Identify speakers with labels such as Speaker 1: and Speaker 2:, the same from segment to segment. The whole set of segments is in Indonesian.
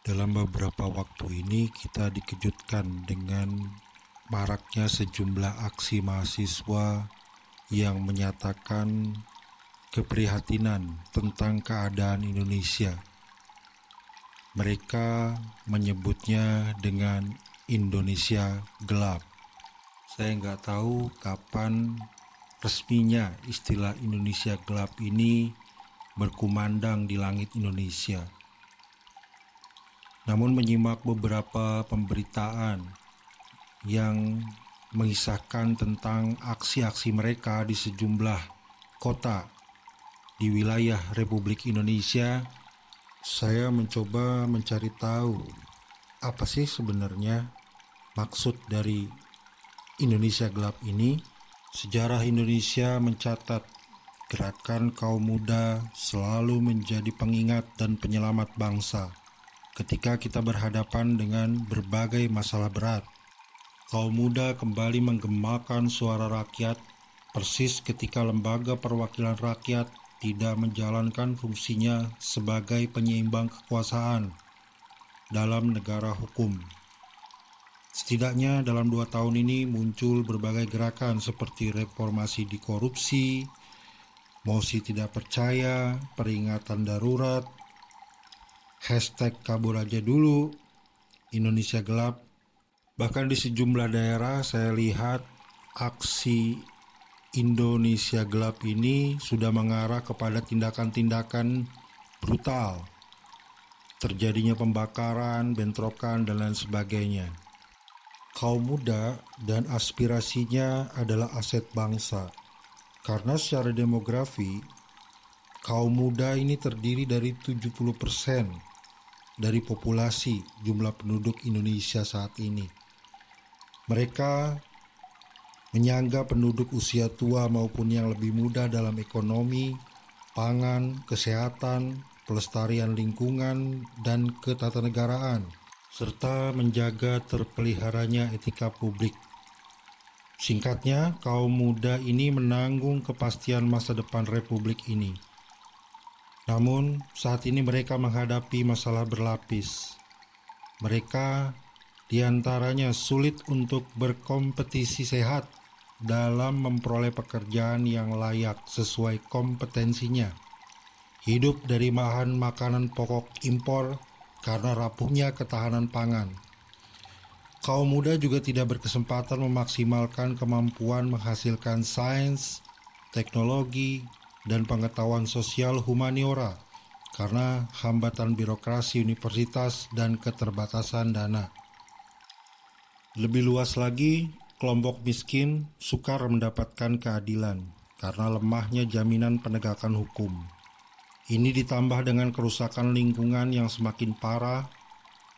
Speaker 1: Dalam beberapa waktu ini kita dikejutkan dengan maraknya sejumlah aksi mahasiswa yang menyatakan keprihatinan tentang keadaan Indonesia. Mereka menyebutnya dengan Indonesia gelap. Saya nggak tahu kapan resminya istilah Indonesia gelap ini berkumandang di langit Indonesia. Namun menyimak beberapa pemberitaan yang mengisahkan tentang aksi-aksi mereka di sejumlah kota di wilayah Republik Indonesia, saya mencoba mencari tahu apa sih sebenarnya maksud dari Indonesia gelap ini. Sejarah Indonesia mencatat gerakan kaum muda selalu menjadi pengingat dan penyelamat bangsa ketika kita berhadapan dengan berbagai masalah berat. Kaum muda kembali menggemakan suara rakyat persis ketika lembaga perwakilan rakyat tidak menjalankan fungsinya sebagai penyeimbang kekuasaan dalam negara hukum. Setidaknya dalam 2 tahun ini muncul berbagai gerakan seperti reformasi di korupsi, mosi tidak percaya, peringatan darurat, hashtag kabur aja dulu, Indonesia gelap. Bahkan di sejumlah daerah saya lihat aksi Indonesia gelap ini sudah mengarah kepada tindakan-tindakan brutal. Terjadinya pembakaran, bentrokan, dan lain sebagainya. Kaum muda dan aspirasinya adalah aset bangsa. Karena secara demografi, kaum muda ini terdiri dari 70% dari populasi jumlah penduduk Indonesia saat ini. Mereka menyangga penduduk usia tua maupun yang lebih muda dalam ekonomi, pangan, kesehatan, pelestarian lingkungan, dan ketatanegaraan, serta menjaga terpeliharanya etika publik. Singkatnya, kaum muda ini menanggung kepastian masa depan Republik ini. Namun, saat ini mereka menghadapi masalah berlapis. Mereka diantaranya sulit untuk berkompetisi sehat dalam memperoleh pekerjaan yang layak sesuai kompetensinya. Hidup dari bahan makanan pokok impor karena rapuhnya ketahanan pangan. Kaum muda juga tidak berkesempatan memaksimalkan kemampuan menghasilkan sains, teknologi, dan pengetahuan sosial humaniora karena hambatan birokrasi universitas dan keterbatasan dana. Lebih luas lagi, kelompok miskin sukar mendapatkan keadilan karena lemahnya jaminan penegakan hukum. Ini ditambah dengan kerusakan lingkungan yang semakin parah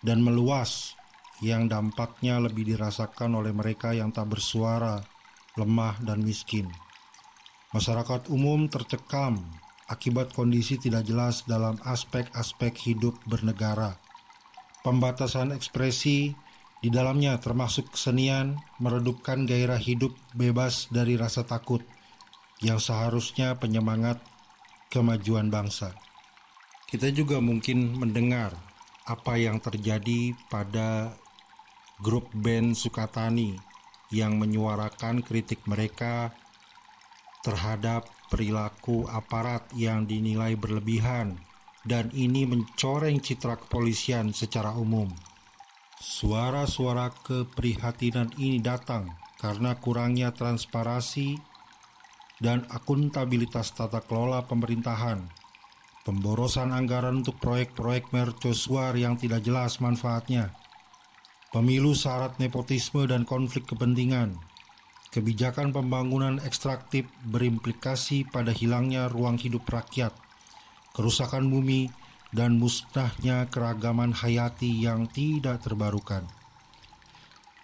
Speaker 1: dan meluas yang dampaknya lebih dirasakan oleh mereka yang tak bersuara, lemah, dan miskin. Masyarakat umum tercekam akibat kondisi tidak jelas dalam aspek-aspek hidup bernegara. Pembatasan ekspresi di dalamnya termasuk kesenian meredupkan gairah hidup bebas dari rasa takut yang seharusnya penyemangat kemajuan bangsa. Kita juga mungkin mendengar apa yang terjadi pada grup band Sukatani yang menyuarakan kritik mereka terhadap perilaku aparat yang dinilai berlebihan, dan ini mencoreng citra kepolisian secara umum. Suara-suara keprihatinan ini datang karena kurangnya transparansi dan akuntabilitas tata kelola pemerintahan, pemborosan anggaran untuk proyek-proyek mercusuar yang tidak jelas manfaatnya, pemilu syarat nepotisme dan konflik kepentingan, kebijakan pembangunan ekstraktif berimplikasi pada hilangnya ruang hidup rakyat, kerusakan bumi, dan musnahnya keragaman hayati yang tidak terbarukan.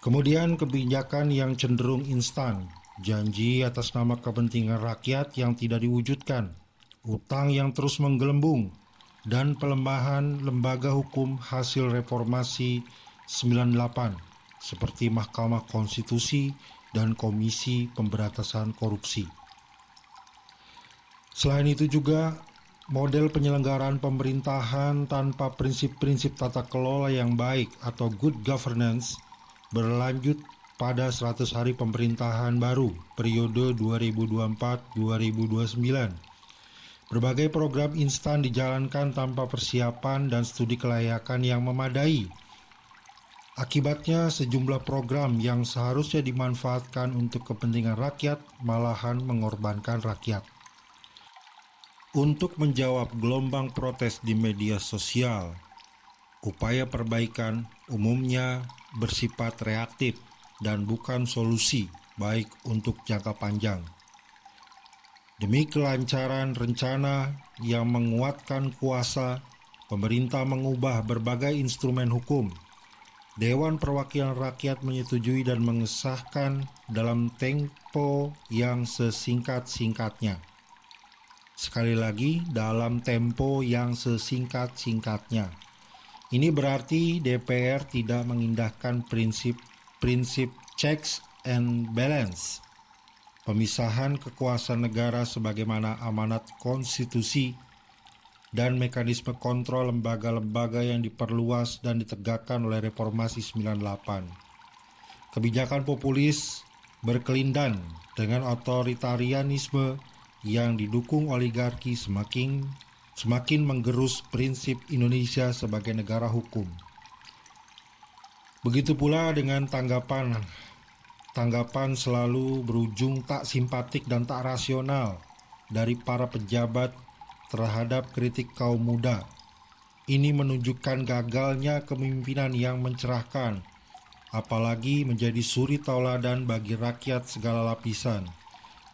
Speaker 1: Kemudian kebijakan yang cenderung instan, janji atas nama kepentingan rakyat yang tidak diwujudkan, utang yang terus menggelembung, dan pelemahan lembaga hukum hasil reformasi 98 seperti Mahkamah Konstitusi dan Komisi Pemberantasan Korupsi. Selain itu juga model penyelenggaraan pemerintahan tanpa prinsip-prinsip tata kelola yang baik atau good governance berlanjut pada 100 hari pemerintahan baru periode 2024-2029. Berbagai program instan dijalankan tanpa persiapan dan studi kelayakan yang memadai. Akibatnya sejumlah program yang seharusnya dimanfaatkan untuk kepentingan rakyat malahan mengorbankan rakyat. Untuk menjawab gelombang protes di media sosial, upaya perbaikan umumnya bersifat reaktif dan bukan solusi baik untuk jangka panjang. Demi kelancaran rencana yang menguatkan kuasa, pemerintah mengubah berbagai instrumen hukum. Dewan Perwakilan Rakyat menyetujui dan mengesahkan dalam tempo yang sesingkat-singkatnya. Sekali lagi, dalam tempo yang sesingkat-singkatnya. Ini berarti DPR tidak mengindahkan prinsip checks and balance, pemisahan kekuasaan negara sebagaimana amanat konstitusi, dan mekanisme kontrol lembaga-lembaga yang diperluas dan ditegakkan oleh Reformasi 98. Kebijakan populis berkelindan dengan otoritarianisme yang didukung oligarki semakin menggerus prinsip Indonesia sebagai negara hukum. Begitu pula dengan tanggapan selalu berujung tak simpatik dan tak rasional dari para pejabat terhadap kritik kaum muda. Ini menunjukkan gagalnya kepemimpinan yang mencerahkan, apalagi menjadi suri tauladan bagi rakyat segala lapisan.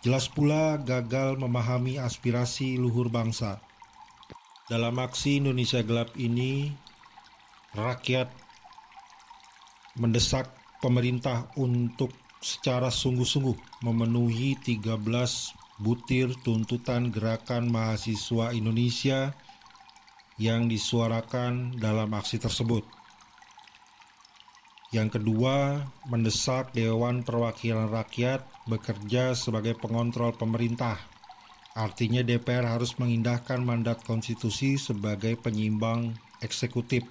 Speaker 1: Jelas pula gagal memahami aspirasi luhur bangsa. Dalam aksi Indonesia Gelap ini, rakyat mendesak pemerintah untuk secara sungguh-sungguh memenuhi 13 butir tuntutan gerakan mahasiswa Indonesia yang disuarakan dalam aksi tersebut. Yang kedua, mendesak Dewan Perwakilan Rakyat bekerja sebagai pengontrol pemerintah. Artinya DPR harus mengindahkan mandat konstitusi sebagai penyeimbang eksekutif.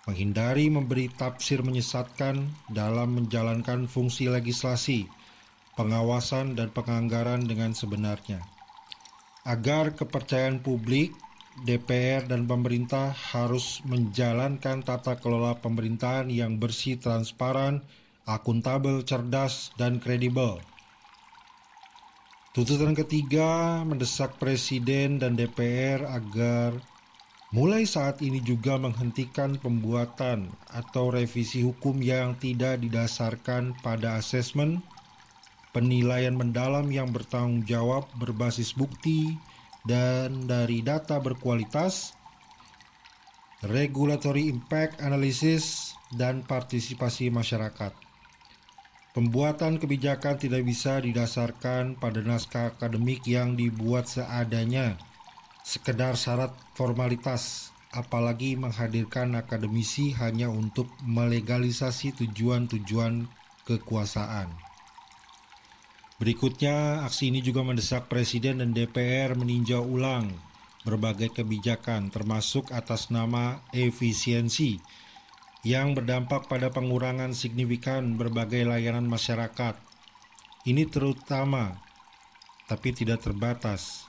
Speaker 1: Menghindari memberi tafsir menyesatkan dalam menjalankan fungsi legislasi, pengawasan dan penganggaran dengan sebenarnya. Agar kepercayaan publik, DPR dan pemerintah harus menjalankan tata kelola pemerintahan yang bersih, transparan, akuntabel, cerdas, dan kredibel. Tuntutan ketiga mendesak Presiden dan DPR agar mulai saat ini juga menghentikan pembuatan atau revisi hukum yang tidak didasarkan pada asesmen, penilaian mendalam yang bertanggung jawab berbasis bukti, dan dari data berkualitas, regulatory impact analysis, dan partisipasi masyarakat. Pembuatan kebijakan tidak bisa didasarkan pada naskah akademik yang dibuat seadanya, sekedar syarat formalitas, apalagi menghadirkan akademisi hanya untuk melegalisasi tujuan-tujuan kekuasaan. Berikutnya, aksi ini juga mendesak Presiden dan DPR meninjau ulang berbagai kebijakan, termasuk atas nama efisiensi, yang berdampak pada pengurangan signifikan berbagai layanan masyarakat. Ini terutama, tapi tidak terbatas,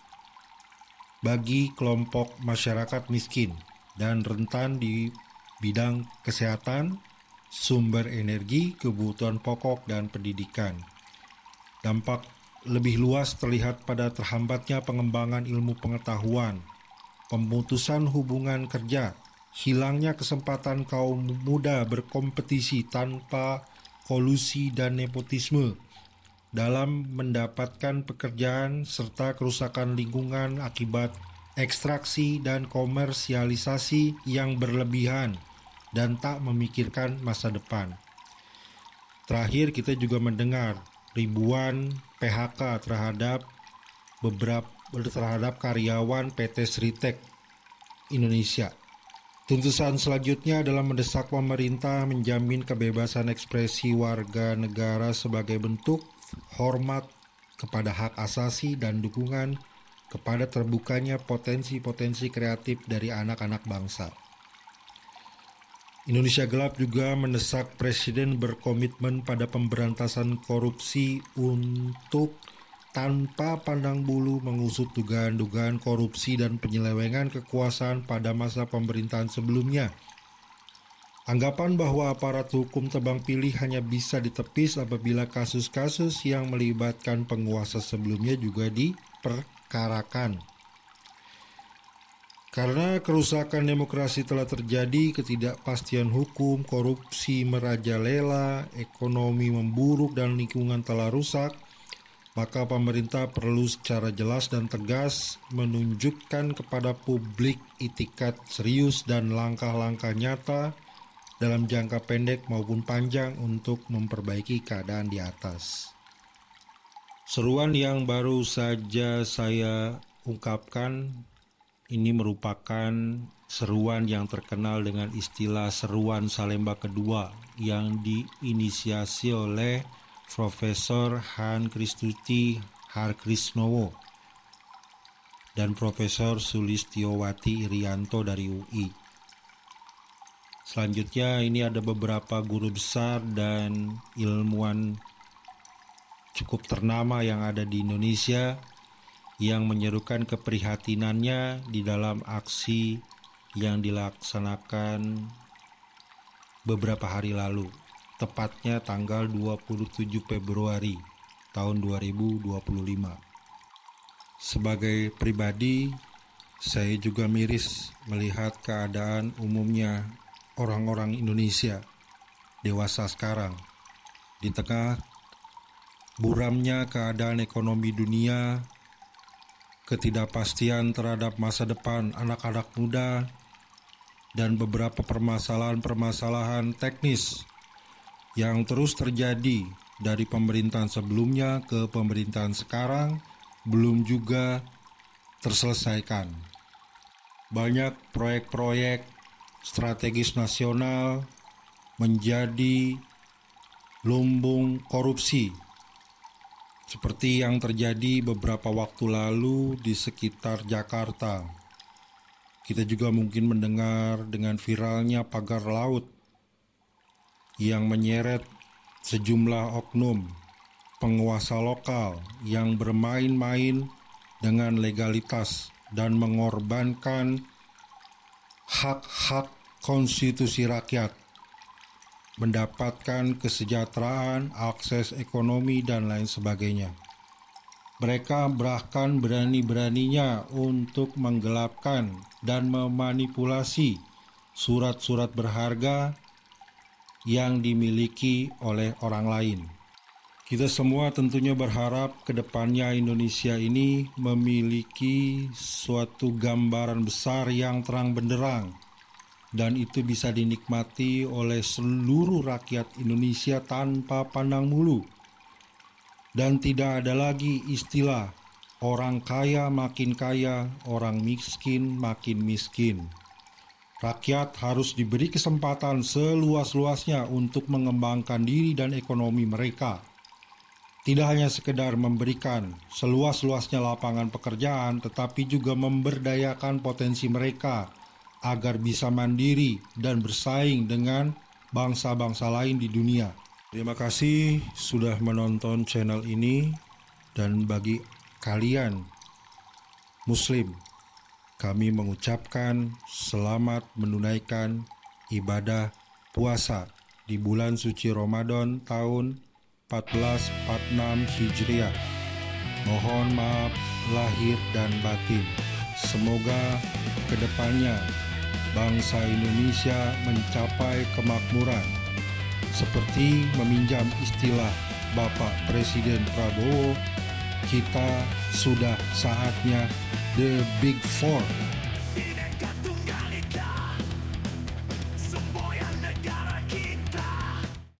Speaker 1: bagi kelompok masyarakat miskin dan rentan di bidang kesehatan, sumber energi, kebutuhan pokok, dan pendidikan. Dampak lebih luas terlihat pada terhambatnya pengembangan ilmu pengetahuan, pemutusan hubungan kerja, hilangnya kesempatan kaum muda berkompetisi tanpa kolusi dan nepotisme dalam mendapatkan pekerjaan, serta kerusakan lingkungan akibat ekstraksi dan komersialisasi yang berlebihan dan tak memikirkan masa depan. Terakhir, kita juga mendengar ribuan PHK terhadap karyawan PT Sritek Indonesia. Tuntutan selanjutnya adalah mendesak pemerintah menjamin kebebasan ekspresi warga negara sebagai bentuk hormat kepada hak asasi dan dukungan kepada terbukanya potensi-potensi kreatif dari anak-anak bangsa. Indonesia Gelap juga mendesak Presiden berkomitmen pada pemberantasan korupsi untuk tanpa pandang bulu mengusut dugaan-dugaan korupsi dan penyelewengan kekuasaan pada masa pemerintahan sebelumnya. Anggapan bahwa aparat hukum tebang pilih hanya bisa ditepis apabila kasus-kasus yang melibatkan penguasa sebelumnya juga diperkarakan. Karena kerusakan demokrasi telah terjadi, ketidakpastian hukum, korupsi merajalela, ekonomi memburuk, dan lingkungan telah rusak, maka pemerintah perlu secara jelas dan tegas menunjukkan kepada publik itikat serius dan langkah-langkah nyata dalam jangka pendek maupun panjang untuk memperbaiki keadaan di atas. Seruan yang baru saja saya ungkapkan ini merupakan seruan yang terkenal dengan istilah seruan Salemba kedua yang diinisiasi oleh Profesor Han Kristuti Harkrisnowo dan Profesor Sulistiyowati Irianto dari UI. Selanjutnya ini ada beberapa guru besar dan ilmuwan cukup ternama yang ada di Indonesia yang menyerukan keprihatinannya di dalam aksi yang dilaksanakan beberapa hari lalu, tepatnya tanggal 27 Februari tahun 2025. Sebagai pribadi, saya juga miris melihat keadaan umumnya orang-orang Indonesia dewasa sekarang di tengah buramnya keadaan ekonomi dunia, ketidakpastian terhadap masa depan anak-anak muda, dan beberapa permasalahan-permasalahan teknis yang terus terjadi dari pemerintahan sebelumnya ke pemerintahan sekarang belum juga terselesaikan. Banyak proyek-proyek strategis nasional menjadi lumbung korupsi, seperti yang terjadi beberapa waktu lalu di sekitar Jakarta. Kita juga mungkin mendengar dengan viralnya pagar laut yang menyeret sejumlah oknum penguasa lokal yang bermain-main dengan legalitas dan mengorbankan hak-hak konstitusi rakyat, mendapatkan kesejahteraan, akses ekonomi, dan lain sebagainya. Mereka bahkan berani-beraninya untuk menggelapkan dan memanipulasi surat-surat berharga yang dimiliki oleh orang lain. Kita semua tentunya berharap ke depannya Indonesia ini memiliki suatu gambaran besar yang terang benderang, dan itu bisa dinikmati oleh seluruh rakyat Indonesia tanpa pandang bulu. Dan tidak ada lagi istilah orang kaya makin kaya, orang miskin makin miskin. Rakyat harus diberi kesempatan seluas-luasnya untuk mengembangkan diri dan ekonomi mereka. Tidak hanya sekedar memberikan seluas-luasnya lapangan pekerjaan, tetapi juga memberdayakan potensi mereka agar bisa mandiri dan bersaing dengan bangsa-bangsa lain di dunia. Terima kasih sudah menonton channel ini, dan bagi kalian Muslim, kami mengucapkan selamat menunaikan ibadah puasa di bulan suci Ramadan tahun 1446 Hijriah. Mohon maaf lahir dan batin. Semoga kedepannya bangsa Indonesia mencapai kemakmuran. Seperti meminjam istilah Bapak Presiden Prabowo, kita sudah saatnya the Big Four